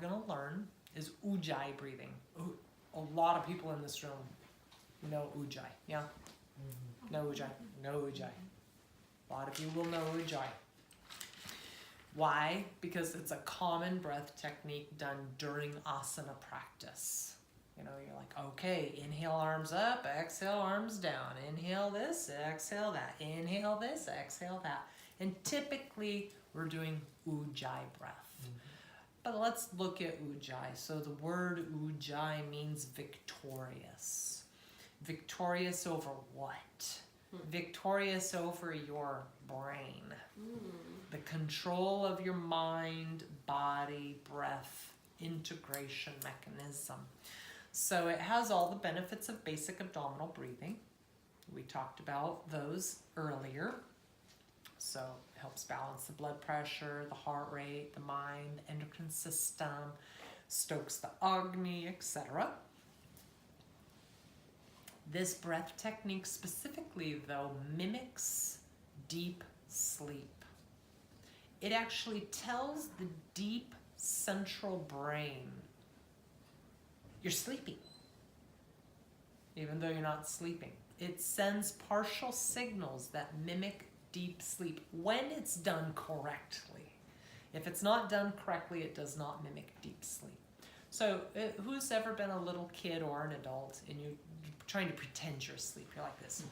going to learn is Ujjayi breathing. A lot of people in this room know Ujjayi. Yeah? No Ujjayi. No Ujjayi. A lot of you will know Ujjayi. Why? Because it's a common breath technique done during asana practice. You know, you're like, okay, inhale, arms up, exhale, arms down. Inhale this, exhale that. Inhale this, exhale that. And typically, we're doing Ujjayi breath. But let's look at Ujjayi. So the word Ujjayi means victorious. Victorious over what? Victorious over your brain. The control of your mind, body, breath, integration mechanism. So it has all the benefits of basic abdominal breathing. We talked about those earlier. So it helps balance the blood pressure, the heart rate, the mind, the endocrine system, stokes the Agni, etc. This breath technique specifically, though, mimics deep sleep. It actually tells the deep central brain, you're sleeping, even though you're not sleeping. It sends partial signals that mimic deep sleep when it's done correctly. If it's not done correctly, it does not mimic deep sleep. So who's ever been a little kid or an adult and you're trying to pretend you're asleep? You're like this.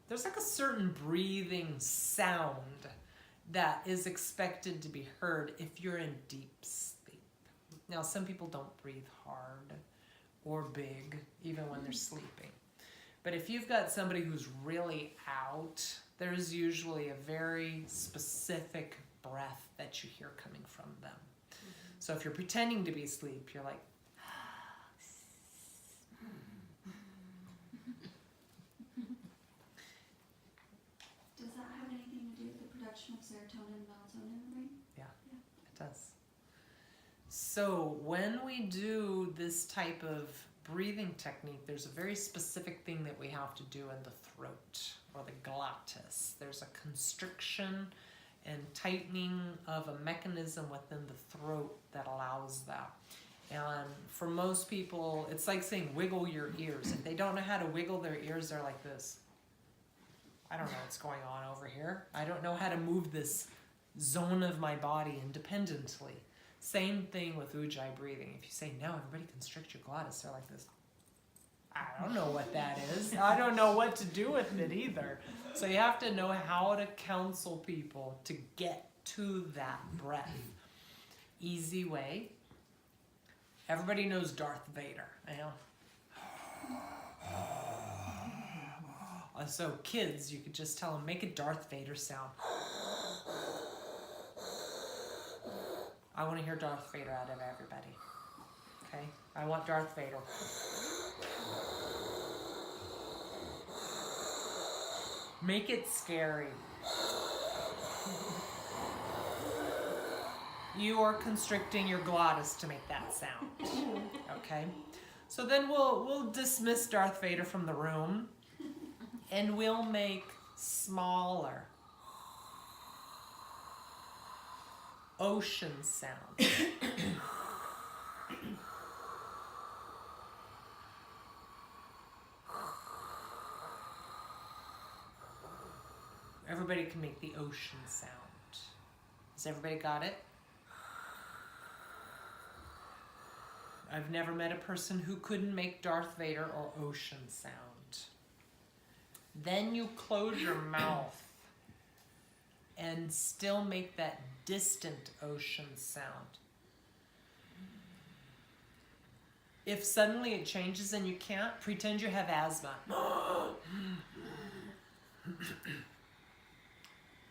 There's like a certain breathing sound that is expected to be heard if you're in deep sleep. Now, some people don't breathe hard or big, even when they're sleeping. But if you've got somebody who's really out, there's usually a very specific breath that you hear coming from them. So if you're pretending to be asleep, you're like, Does that have anything to do with the production of serotonin and melatonin in the brain? yeah, it does. So when we do this type of breathing technique, there's a very specific thing that we have to do in the throat or the glottis. There's a constriction and tightening of a mechanism within the throat that allows that. And for most people, it's like saying wiggle your ears. If they don't know how to wiggle their ears, they're like this. I don't know what's going on over here. I don't know how to move this zone of my body independently. Same thing with Ujjayi breathing. If you say, no, everybody constrict your glottis, they're like this. I don't know what that is. I don't know what to do with it either. So you have to know how to counsel people to get to that breath. Easy way. Everybody knows Darth Vader. You know? So kids, you could just tell them, make a Darth Vader sound. I want to hear Darth Vader out of everybody. Okay? I want Darth Vader. Make it scary. You are constricting your glottis to make that sound. Okay? So then we'll dismiss Darth Vader from the room and we'll make smaller ocean sound. Everybody can make the ocean sound. Has everybody got it? I've never met a person who couldn't make Darth Vader or ocean sound. Then you close your mouth and still make that distant ocean sound. If suddenly it changes and you can't, pretend you have asthma.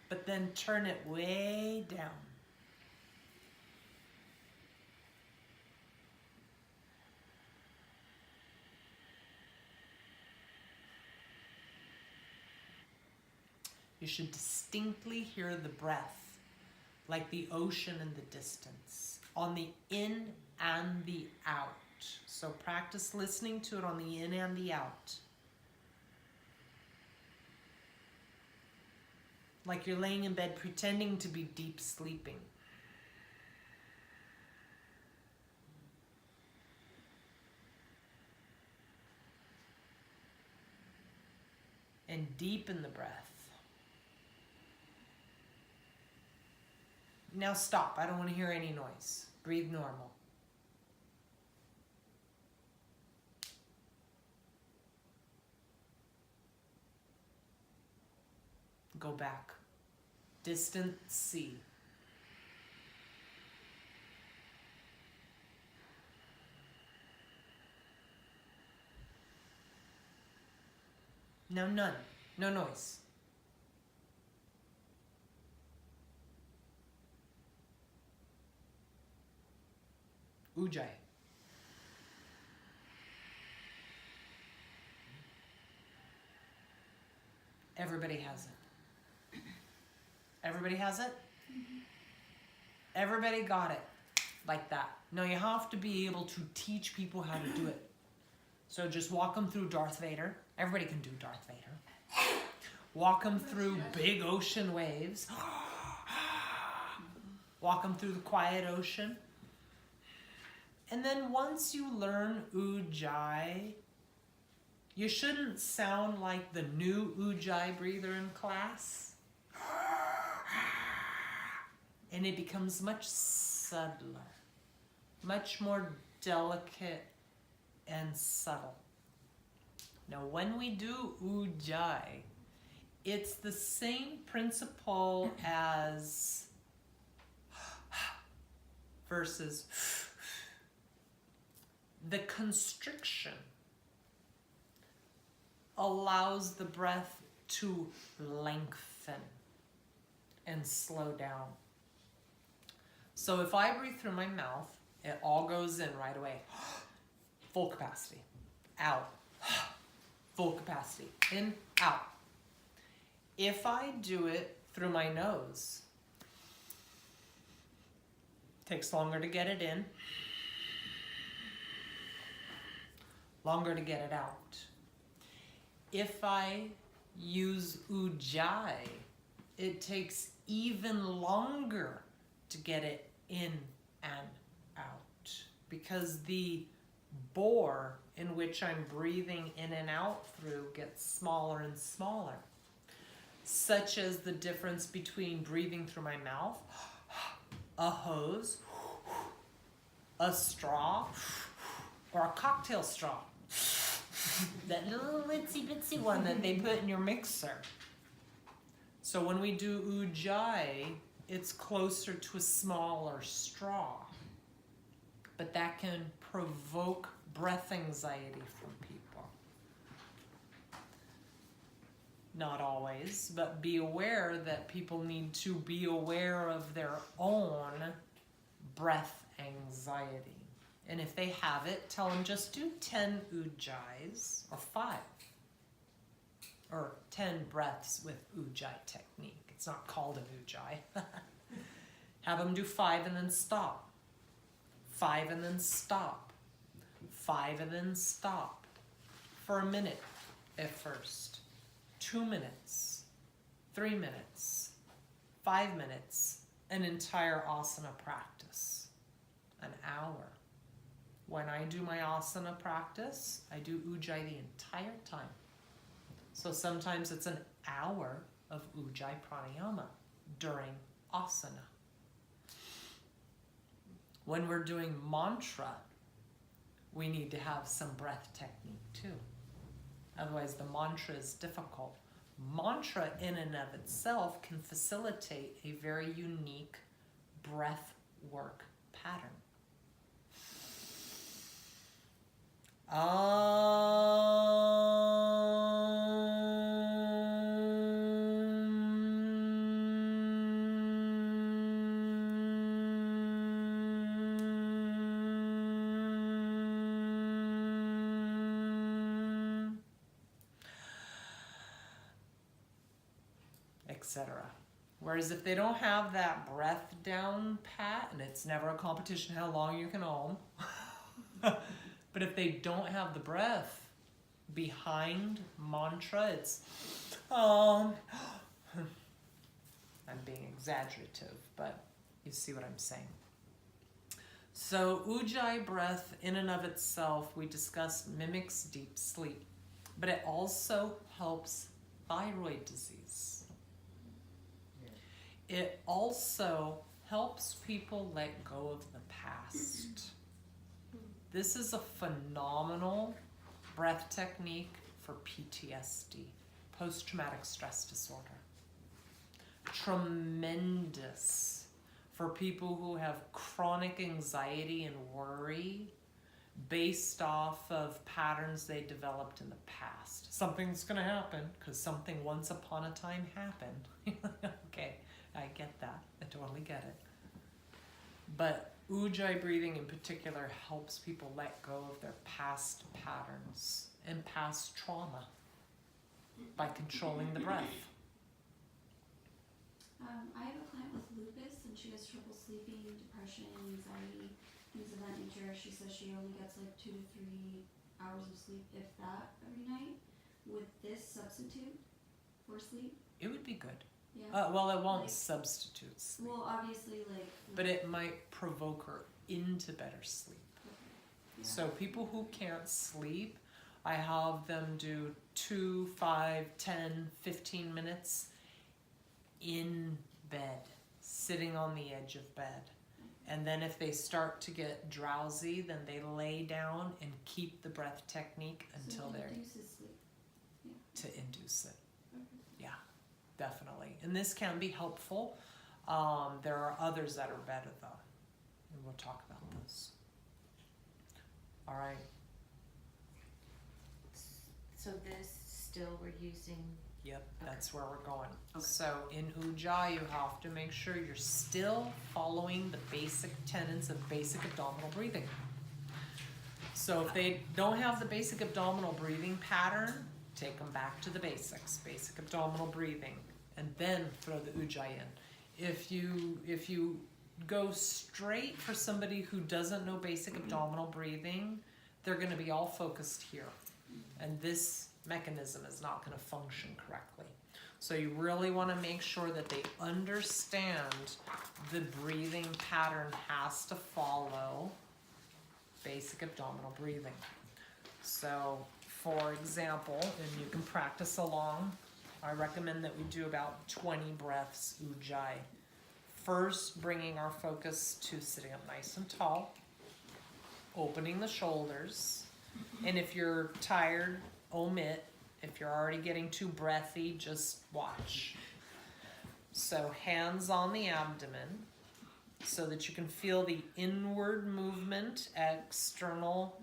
But then turn it way down. You should distinctly hear the breath, like the ocean in the distance, on the in and the out. So practice listening to it on the in and the out. like you're laying in bed pretending to be deep sleeping. And deepen the breath. Now stop. I don't want to hear any noise. Breathe normal. Go back. Distant sea. Now none. No noise. Ujjayi. Everybody has it. Everybody has it? Everybody got it like that. Now you have to be able to teach people how to do it. So just walk them through Darth Vader. Everybody can do Darth Vader. Walk them through big ocean waves. Walk them through the quiet ocean. And then once you learn Ujjayi, you shouldn't sound like the new Ujjayi breather in class. And it becomes much subtler, much more delicate and subtle. Now when we do Ujjayi, it's the same principle as versus the constriction allows the breath to lengthen and slow down. So if I breathe through my mouth, it all goes in right away. Full capacity. Out. Full capacity. In, out. If I do it through my nose, takes longer to get it in, longer to get it out. If I use Ujjayi, it takes even longer to get it in and out, because the bore in which I'm breathing in and out through gets smaller and smaller, such as the difference between breathing through my mouth, a hose, a straw, or a cocktail straw. That little itsy bitsy one that they put in your mixer. So when we do Ujjayi, it's closer to a smaller straw. But that can provoke breath anxiety from people. Not always, but be aware that people need to be aware of their own breath anxiety. And if they have it, tell them just do 10 Ujjayis, or 5. Or 10 breaths with Ujjayi technique. It's not called an Ujjayi. Have them do 5 and then stop. 5 and then stop. 5 and then stop. For a minute at first. 2 minutes. 3 minutes. 5 minutes. An entire asana practice. An hour. When I do my asana practice, I do Ujjayi the entire time. So sometimes it's an hour of Ujjayi Pranayama during asana. When we're doing mantra, we need to have some breath technique too. Otherwise the mantra is difficult. Mantra in and of itself can facilitate a very unique breath work pattern. Etc. Whereas if they don't have that breath down pat, and it's never a competition how long you can om, but if they don't have the breath behind mantra, it's I'm being exaggerative, but you see what I'm saying. So Ujjayi breath in and of itself, we discussed, mimics deep sleep, but it also helps thyroid disease. It also helps people let go of the past. This is a phenomenal breath technique for PTSD, post-traumatic stress disorder. Tremendous for people who have chronic anxiety and worry based off of patterns they developed in the past. Something's going to happen because something once upon a time happened. Okay, I get that. I totally get it. But Ujjayi breathing in particular helps people let go of their past patterns and past trauma by controlling the breath. I have a client with lupus and she has trouble sleeping, depression, anxiety, things of that nature. She says she only gets like 2 to 3 hours of sleep, if that, every night. Would this substitute for sleep? It would be good. Yeah. Well, it won't Like- substitute sleep, Well, obviously, like. but it might provoke her into better sleep. Okay. Yeah. So people who can't sleep, I have them do 2, 5, 10, 15 minutes in bed, sitting on the edge of bed. And then if they start to get drowsy, then they lay down and keep the breath technique until So it they're induces sleep. Yeah. to induce it. Okay. Yeah, definitely. And this can be helpful. There are others that are better though. And we'll talk about those. All right. So this still we're using. Yep, Okay. that's where we're going. Okay. So in Ujjayi, you have to make sure you're still following the basic tenets of basic abdominal breathing. So if they don't have the basic abdominal breathing pattern, take them back to the basics, basic abdominal breathing, and then throw the Ujjayi in. If you go straight for somebody who doesn't know basic abdominal breathing, they're going to be all focused here, and this mechanism is not going to function correctly. So you really want to make sure that they understand the breathing pattern has to follow basic abdominal breathing. So for example, and you can practice along, I recommend that we do about 20 breaths Ujjayi. First, bringing our focus to sitting up nice and tall, opening the shoulders, and if you're tired, omit. If you're already getting too breathy, just watch. So hands on the abdomen so that you can feel the inward movement, external,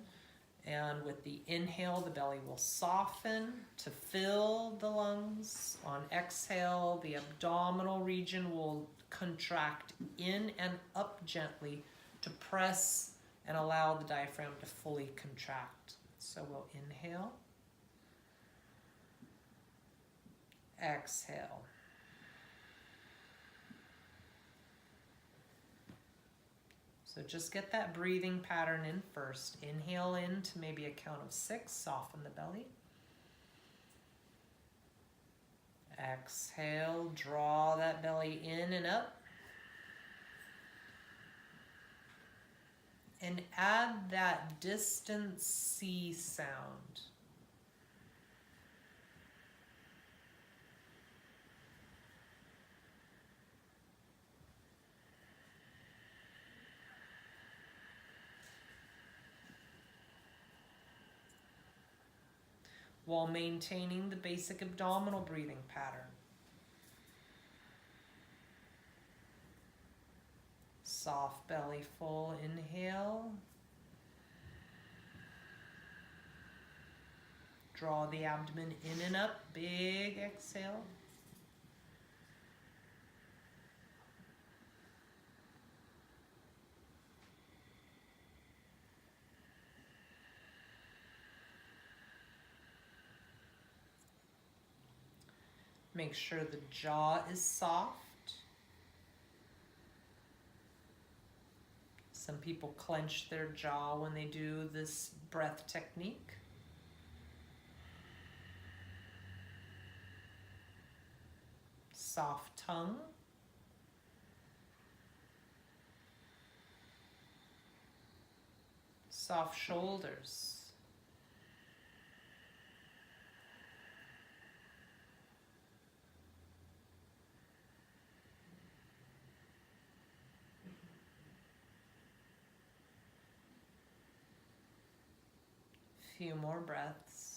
and with the inhale, the belly will soften to fill the lungs. On exhale, the abdominal region will contract in and up gently to press and allow the diaphragm to fully contract. So we'll inhale. Exhale. So just get that breathing pattern in first. Inhale in to maybe a count of 6, soften the belly. Exhale, draw that belly in and up. And add that distant C sound. While maintaining the basic abdominal breathing pattern. Soft belly full inhale. Draw the abdomen in and up, big exhale. Make sure the jaw is soft. Some people clench their jaw when they do this breath technique. Soft tongue. Soft shoulders. Few more breaths.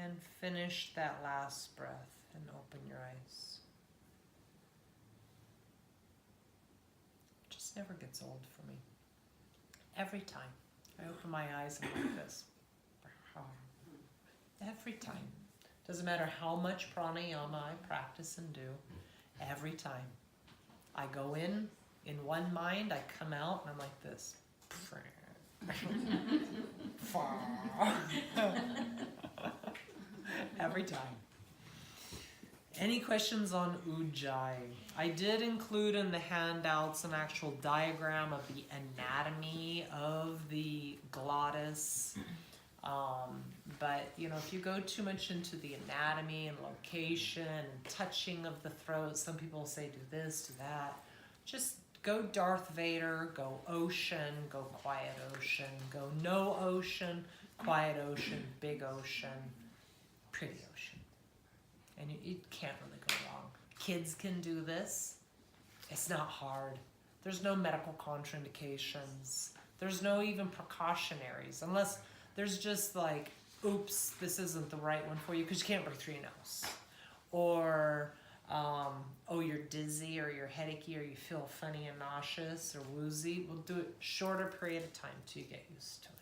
And finish that last breath and open your eyes. It just never gets old for me. Every time I open my eyes and like this. Every time. Doesn't matter how much pranayama I practice and do. Every time. I go in one mind, I come out and I'm like this. Every time. Any questions on Ujjayi? I did include in the handouts an actual diagram of the anatomy of the glottis. But you know, if you go too much into the anatomy and location and touching of the throat, some people say do this, do that. Just go Darth Vader, go ocean, go quiet ocean, go no ocean, quiet ocean, big ocean, pretty ocean. And you can't really go wrong. Kids can do this. It's not hard. There's no medical contraindications. There's no even precautionaries, unless there's just like, oops, this isn't the right one for you because you can't breathe through your nose. Or, oh, you're dizzy or you're headachy or you feel funny and nauseous or woozy. We'll do it shorter period of time till you get used to it.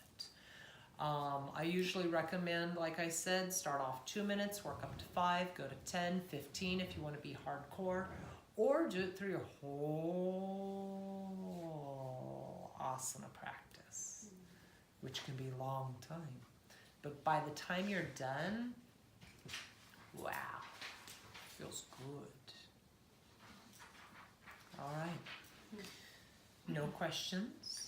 I usually recommend, like I said, start off 2 minutes, work up to 5, go to 10, 15 if you want to be hardcore, or do it through your whole asana practice, which can be a long time. But by the time you're done, wow, feels good. All right. No questions?